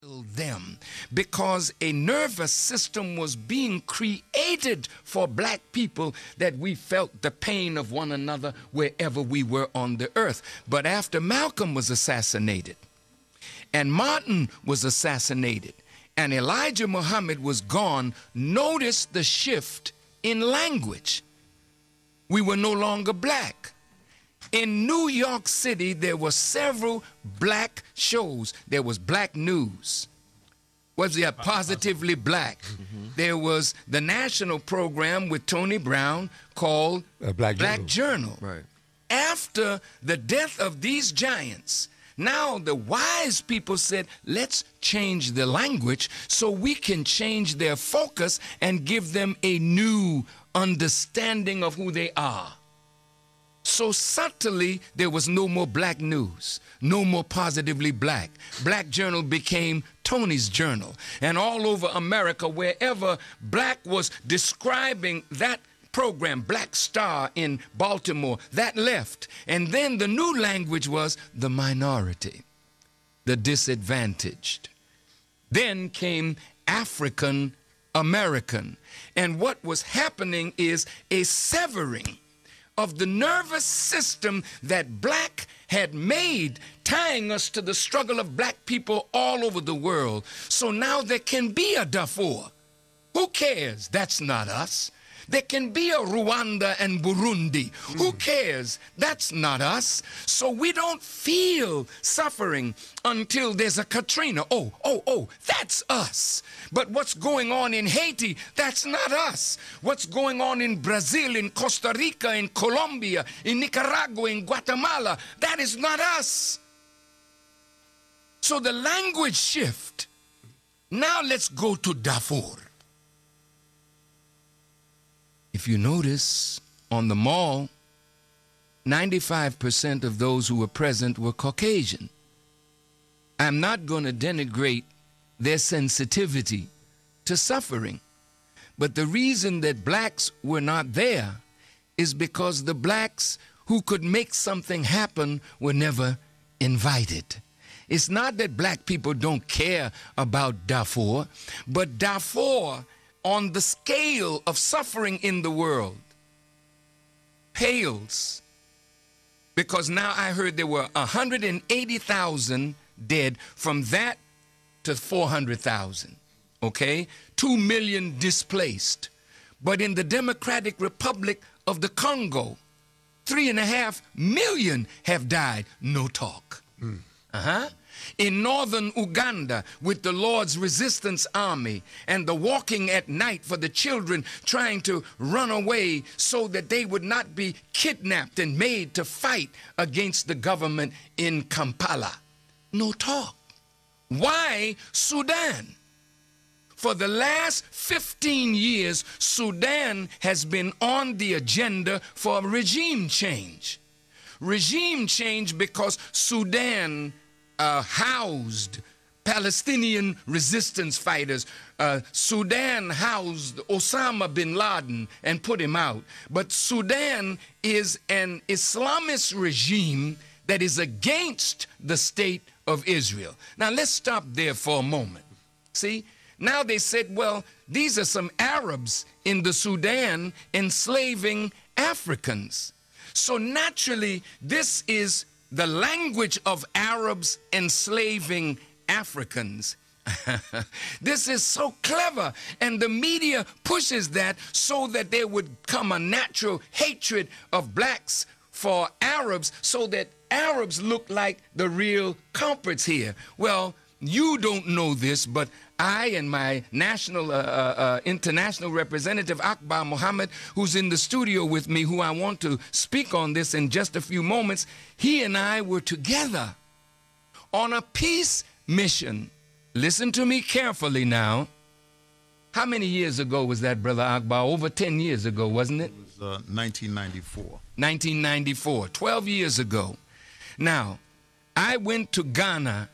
them, because a nervous system was being created for black people, that we felt the pain of one another wherever we were on the earth. But after Malcolm was assassinated and Martin was assassinated and Elijah Muhammad was gone, notice the shift in language. We were no longer black. In New York City, there were several black shows. There was Black News. Was there Positively Black? There was the national program with Tony Brown called Black Journal. Right. After the death of these giants, now the wise people said, let's change the language so we can change their focus and give them a new understanding of who they are. So subtly, there was no more Black News, no more Positively Black. Black Journal became Tony's Journal. And all over America, wherever black was describing that program, Black Star in Baltimore, that left. And then the new language was the minority, the disadvantaged. Then came African American. And what was happening is a severing of the nervous system that black had made, tying us to the struggle of black people all over the world. So now there can be a Darfur. Who cares? That's not us. There can be a Rwanda and Burundi. Who cares? That's not us. So we don't feel suffering until there's a Katrina. Oh, that's us. But what's going on in Haiti, that's not us. What's going on in Brazil, in Costa Rica, in Colombia, in Nicaragua, in Guatemala, that is not us. So the language shift. Now let's go to Darfur. If you notice, on the mall, 95% of those who were present were Caucasian. I'm not going to denigrate their sensitivity to suffering, but the reason that blacks were not there is because the blacks who could make something happen were never invited. It's not that black people don't care about Darfur, but Darfur, on the scale of suffering in the world, pales, because now I heard there were 180,000 dead, from that to 400,000, okay? 2 million displaced. But in the Democratic Republic of the Congo, 3.5 million have died. No talk. In northern Uganda, with the Lord's Resistance Army and the walking at night for the children trying to run away so that they would not be kidnapped and made to fight against the government in Kampala. No talk. Why Sudan? For the last 15 years, Sudan has been on the agenda for regime change. Regime change because Sudan housed Palestinian resistance fighters. Sudan housed Osama bin Laden and put him out. But Sudan is an Islamist regime that is against the state of Israel. Now let's stop there for a moment. See, now they said, well, these are some Arabs in the Sudan enslaving Africans. So naturally, this is the language of Arabs enslaving Africans. This is so clever, and the media pushes that so that there would come a natural hatred of blacks for Arabs, so that Arabs look like the real culprits here. Well, you don't know this, but I and my national, international representative, Akbar Muhammad, who's in the studio with me, who I want to speak on this in just a few moments, he and I were together on a peace mission. Listen to me carefully now. How many years ago was that, Brother Akbar? Over 10 years ago, wasn't it? It was 1994. 1994, 12 years ago. Now, I went to Ghana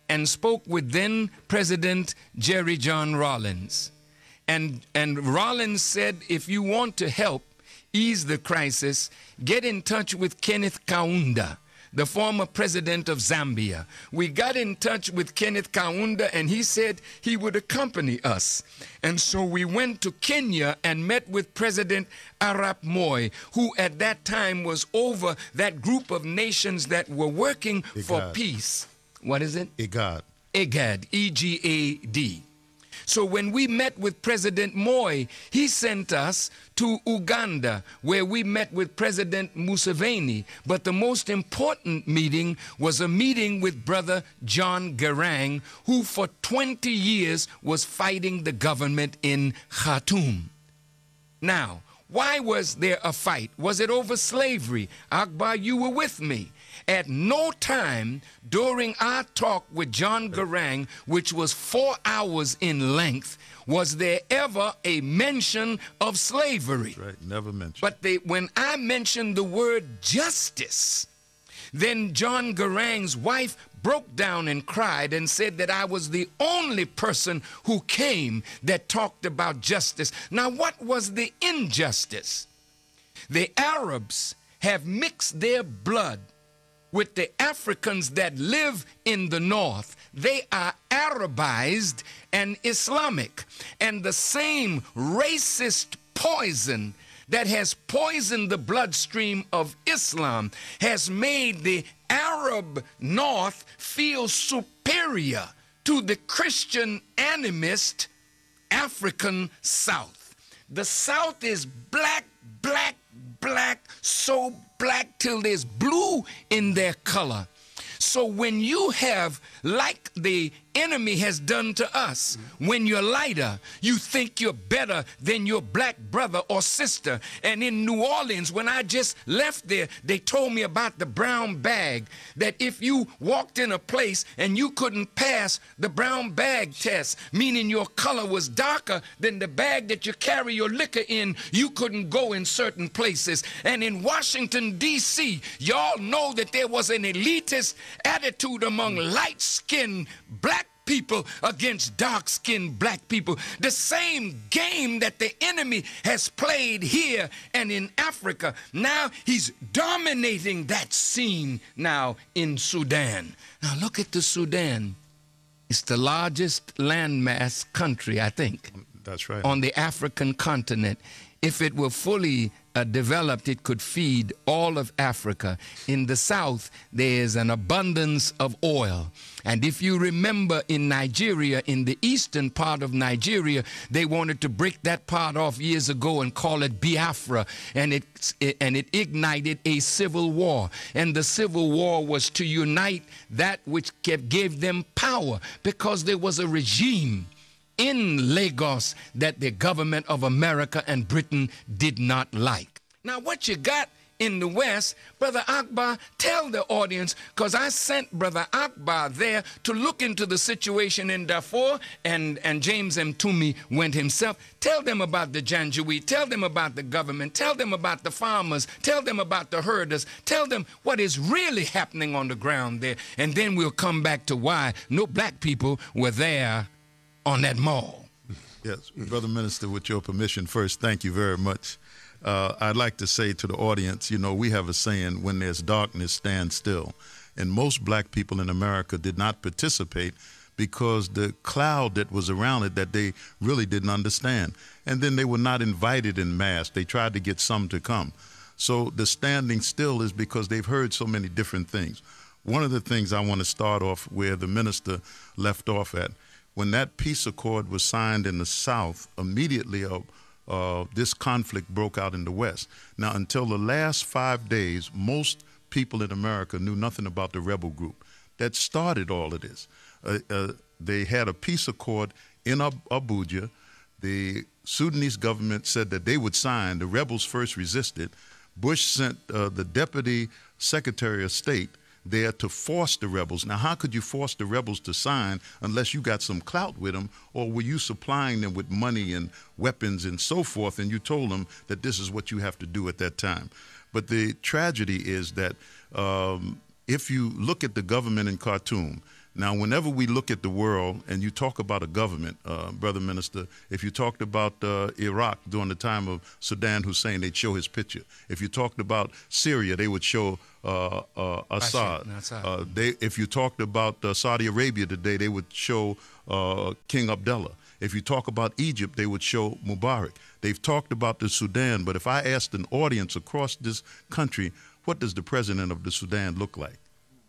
and spoke with then President Jerry John Rawlings. And Rawlings said, if you want to help ease the crisis, get in touch with Kenneth Kaunda, the former president of Zambia. We got in touch with Kenneth Kaunda, and he said he would accompany us. And so we went to Kenya and met with President Arap Moi, who at that time was over that group of nations that were working for peace. What is it? IGAD. IGAD, E-G-A-D. So when we met with President Moi, he sent us to Uganda, where we met with President Museveni. But the most important meeting was a meeting with Brother John Garang, who for 20 years was fighting the government in Khartoum. Now, why was there a fight? Was it over slavery? Akbar, you were with me. At no time during our talk with John Garang, which was 4 hours in length, was there ever a mention of slavery. That's right, never mentioned. But when I mentioned the word justice, then John Garang's wife broke down and cried and said that I was the only person who came that talked about justice. Now, what was the injustice? The Arabs have mixed their blood with the Africans that live in the north. They are Arabized and Islamic. And the same racist poison that has poisoned the bloodstream of Islam has made the Arab north feel superior to the Christian animist African south. The south is black, black, black, so black till there's blue in their color. So when you have, like the enemy has done to us, when you're lighter, you think you're better than your black brother or sister. And in New Orleans, when I just left there, they told me about the brown bag, that if you walked in a place and you couldn't pass the brown bag test, meaning your color was darker than the bag that you carry your liquor in, you couldn't go in certain places. And in Washington, D.C., y'all know that there was an elitist attitude among light-skinned black people against dark-skinned black people. The same game that the enemy has played here and in Africa. Now he's dominating that scene now in Sudan. Now look at the Sudan. It's the largest landmass country, I think. That's right. On the African continent. If it were fully developed, it could feed all of Africa. In the south, there's an abundance of oil. And if you remember in Nigeria, in the eastern part of Nigeria, they wanted to break that part off years ago and call it Biafra. And it ignited a civil war. And the civil war was to unite that which gave them power, because there was a regime in Lagos that the government of America and Britain did not like. Now, what you got in the West, Brother Akbar, tell the audience, because I sent Brother Akbar there to look into the situation in Darfur, and James M. Toomey went himself. Tell them about the Janjaweed. Tell them about the government. Tell them about the farmers. Tell them about the herders. Tell them what is really happening on the ground there. And then we'll come back to why no black people were there on that mall. Yes, Brother Minister, with your permission, first, thank you very much. I'd like to say to the audience, you know, we have a saying, when there's darkness, stand still. And most black people in America did not participate because the cloud that was around it that they really didn't understand. And then they were not invited in mass. They tried to get some to come. So the standing still is because they've heard so many different things. One of the things I want to start off where the minister left off at, when that peace accord was signed in the South, immediately this conflict broke out in the West. Now, until the last 5 days, most people in America knew nothing about the rebel group that started all of this. They had a peace accord in Abuja. The Sudanese government said that they would sign. The rebels first resisted. Bush sent the Deputy Secretary of State there to force the rebels. Now, how could you force the rebels to sign unless you got some clout with them, or were you supplying them with money and weapons and so forth, and you told them that this is what you have to do at that time? But the tragedy is that if you look at the government in Khartoum, Now, whenever we look at the world and you talk about a government, Brother Minister, if you talked about Iraq during the time of Saddam Hussein, they'd show his picture. If you talked about Syria, they would show Assad. If you talked about Saudi Arabia today, they would show King Abdullah. If you talk about Egypt, they would show Mubarak. They've talked about the Sudan, but if I asked an audience across this country, what does the president of the Sudan look like?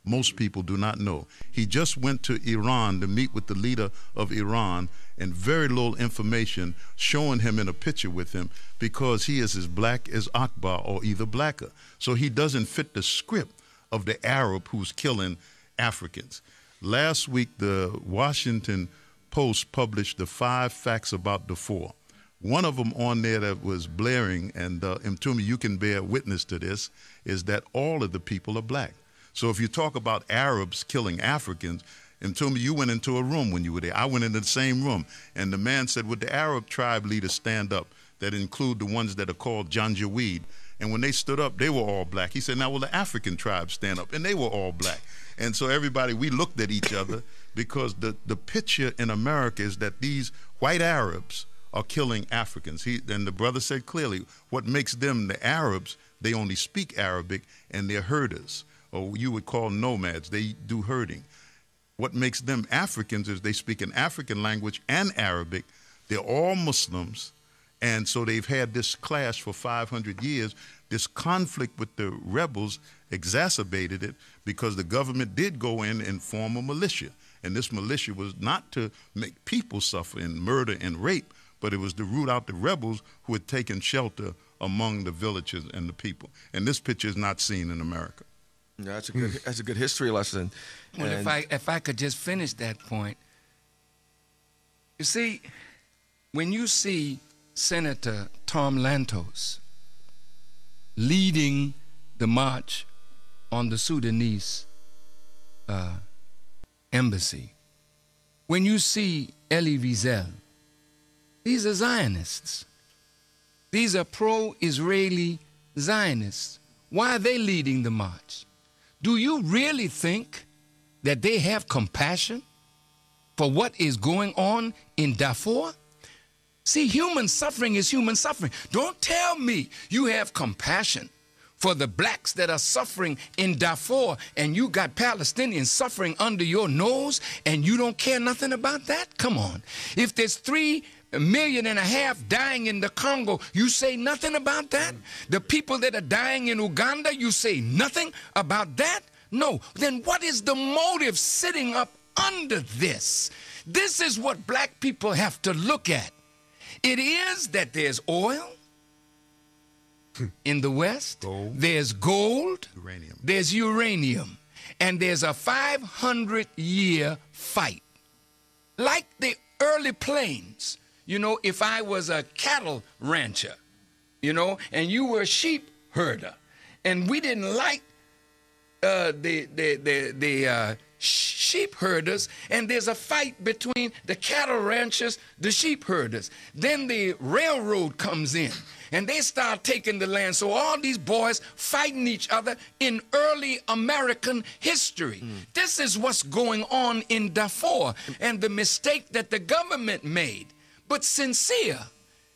Most people do not know. He just went to Iran to meet with the leader of Iran, and very little information showing him in a picture with him, because he is as black as Akbar or either blacker. So he doesn't fit the script of the Arab who's killing Africans. Last week, the Washington Post published the 5 facts about Darfur. One of them on there that was blaring, and Mtumi, you can bear witness to this, is that all of the people are black. So if you talk about Arabs killing Africans, Mtumi, you went into a room when you were there. I went into the same room, and the man said, would the Arab tribe leaders stand up, that include the ones that are called Janjaweed? And when they stood up, they were all black. He said, now will the African tribes stand up? And they were all black. And so everybody, we looked at each other, because the picture in America is that these white Arabs are killing Africans. And the brother said clearly, what makes them the Arabs, they only speak Arabic, and they're herders, or you would call nomads. They do herding. What makes them Africans is they speak an African language and Arabic. They're all Muslims, and so they've had this clash for 500 years. This conflict with the rebels exacerbated it, because the government did go in and form a militia. And this militia was not to make people suffer in murder and rape, but it was to root out the rebels who had taken shelter among the villagers and the people. And this picture is not seen in America. Yeah, that's a good history lesson. Well, and if I could just finish that point. You see, when you see Senator Tom Lantos leading the march on the Sudanese embassy, when you see Elie Wiesel, these are Zionists. These are pro-Israeli Zionists. Why are they leading the march? Do you really think that they have compassion for what is going on in Darfur? See, human suffering is human suffering. Don't tell me you have compassion for the blacks that are suffering in Darfur, and you got Palestinians suffering under your nose, and you don't care nothing about that? Come on. If there's 3.5 million dying in the Congo, you say nothing about that? The people that are dying in Uganda, you say nothing about that? No. Then what is the motive sitting up under this? This is what black people have to look at. It is that there's oil in the West, there's gold, there's uranium, and there's a 500-year fight. Like the early plains, you know, if I was a cattle rancher, you know, and you were a sheep herder, and we didn't like the sheep herders, and there's a fight between the cattle ranchers, the sheep herders. Then the railroad comes in, and they start taking the land. So all these boys fighting each other in early American history. This is what's going on in Darfur, and the mistake that the government made. But sincere,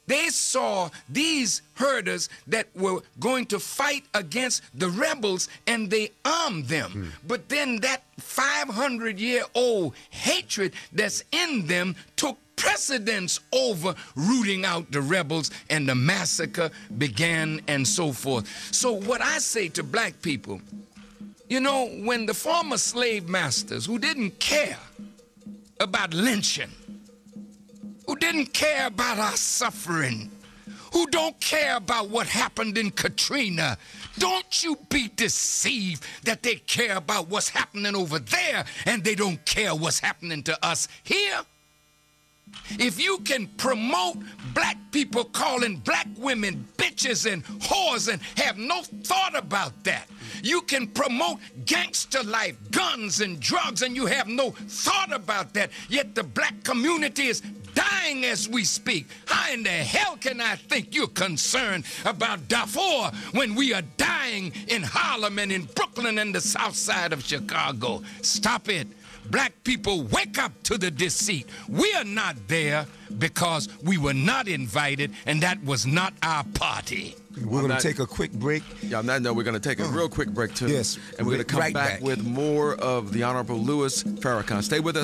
they saw these herders that were going to fight against the rebels, and they armed them. But then that 500-year-old hatred that's in them took precedence over rooting out the rebels, and the massacre began, and so forth. So what I say to black people, you know, when the former slave masters who didn't care about lynching, who didn't care about our suffering, who don't care about what happened in Katrina, don't you be deceived that they care about what's happening over there and they don't care what's happening to us here. If you can promote black people calling black women bitches and whores and have no thought about that, you can promote gangster life, guns and drugs, and you have no thought about that, yet the black community is dying as we speak. How in the hell can I think you're concerned about Darfur when we are dying in Harlem and in Brooklyn and the south side of Chicago? Stop it. Black people, wake up to the deceit. We are not there because we were not invited, and that was not our party. We're going to take a quick break. Yeah, on that note, we're going to take a real quick break, too. Yes. And we're going to come back with more of the Honorable Louis Farrakhan. Stay with us.